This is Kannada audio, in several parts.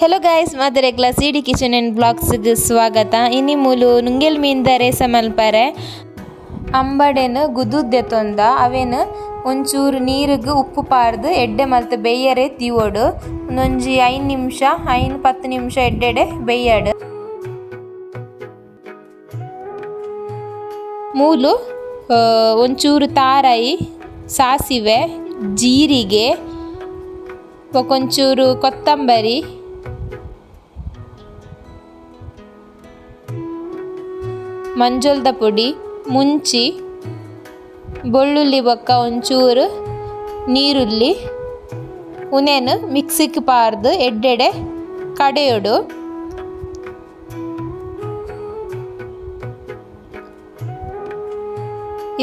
ಹೆಲೋ ಗೈಸ್, ಮಾದರೆಗ್ಲ ಸಿಡಿ ಕಿಚನ್ ಆ್ಯಂಡ್ ಬ್ಲಾಗ್ಸ್ಗೆ ಸ್ವಾಗತ. ಇನಿ ಮೂಲು ನುಂಗೆಲ್ ಮೀನ್ದ ರೇಸ ಮಲ್ಪರೆ ಅಂಬಡೆನು ಗುದುದ್ದೆ ತೊಂದ ಅವೇನು ಒಂಚೂರು ನೀರಿಗೆ ಉಪ್ಪು ಪಾರ್ದು ಎಡ್ಡೆ ಮಲ್ತು ಬೇಯರೆ ತೀವೋಡು ಒಂದೊಂಜಿ 5-10 ನಿಮಿಷ ಎಡ್ಡೆಡೆ ಬೇಯ್ಯಾಡು. ಮೂಲು ಒಂಚೂರು ತಾರಾಯಿ, ಸಾಸಿವೆ, ಜೀರಿಗೆ, ಒಂಚೂರು ಕೊತ್ತಂಬರಿ, ಮಂಜೊಲ್ದ ಪುಡಿ, ಮುಂಚಿ, ಬೆಳ್ಳುಳ್ಳಿ ಬೊಕ್ಕ ಒಂಚೂರು ನೀರುಳ್ಳಿ ಉನೇನು ಮಿಕ್ಸಿಗೆ ಪಾರ್ದು ಎಡ್ಡೆಡೆ ಕಡೆಯೋಡು.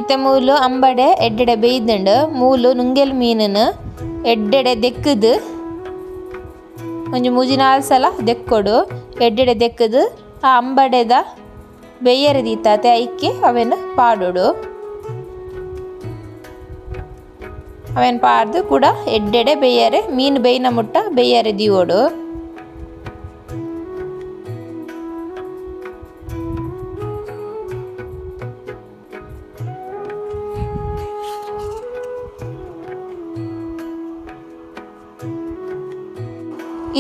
ಇತ್ತ ಮೂಲು ಅಂಬಡೆ ಎಡ್ಡೆಡೆ ಬೇಯ್ದುಂಡು ಮೂಲು ನುಂಗೆಲ್ ಮೀನನ್ನು ಎಡ್ಡೆಡೆ ದೆಕ್ಕದು ಒಂಜಿ 3-4 ಸಲ ದೆಕ್ಕೊಡು. ಎಡ್ಡೆಡೆ ದೆಕ್ಕದು ಆ ಅಂಬಡೆದ ಬೇಯರೆ ದೀತಾತೆ ಐಕ್ಕೆ ಅವೇನು ಪಾಡೋಡು. ಅವೇನು ಪಾಡ್ದು ಕೂಡ ಎಡ್ಡೆಡೆ ಬೇಯರೆ ಮೀನು ಬೇಯ್ನ ಮುಟ್ಟ ಬೇಯರೆ ದೀವೋಡು.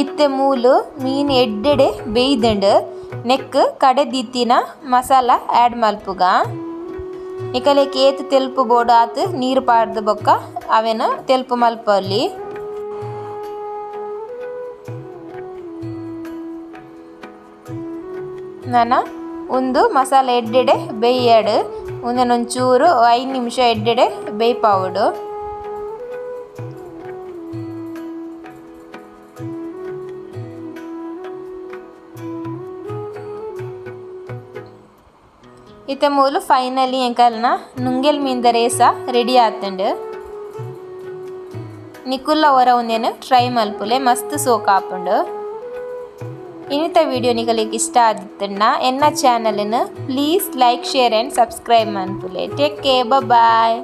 ಇತ್ತೆ ಮೂಲು ಮೀನು ಎಡ್ಡೆಡೆ ಬೇಯ್ದುಂಡು ನೆಕ್ ಕಡೆ ದಿತ್ತಿನ ಮಸಾಲ ಆ್ಯಡ್ ಮಲ್ಪುಗ. ನಿಕಲೆಗ್ ಏತ್ ತೆಲ್ಪು ಬೋಡು ಆತು ನೀರು ಪಾಡ್ದು ಬೊಕ್ಕ ಅವೇನು ತೆಲ್ಪು ಮಲ್ಪೊಲ್ಲಿ. ನಾನ ಒಂದು ಮಸಾಲ ಎಡ್ಡೆಡೆ ಬೇಯ್ಯಾಡು ಒಂದೊಂಚೂರು 5 ನಿಮಿಷ ಎಡ್ಡೆಡೆ ಬೇಯ್ಪಾವುಡು. ಇತ್ತ ಮೂಲು ಫೈನಲಿ ಎಂಕಲ್ನ ನುಂಗೆಲ್ ಮೀನ್ದ ರೇಸ ರೆಡಿ ಆತುಂಡು. ನಿಕುಲ್ಲ ಹೊರ ಒಂದೇನು ಟ್ರೈ ಮಲ್ಪುಲೆ ಮಸ್ತ್ ಸೋಕ್ ಆಪುಂಡು. ಇನ್ನಿತ ವಿಡಿಯೋ ನಿಕಲಿಗೆ ಇಷ್ಟ ಆದಿತ್ತಂಡ ಎನ್ನ ಚಾನಲ್ನ please like, share and subscribe ಮನ್ಪುಲೆ. ಟೇಕ್ ಕೇರ್, ಬಾಯ್.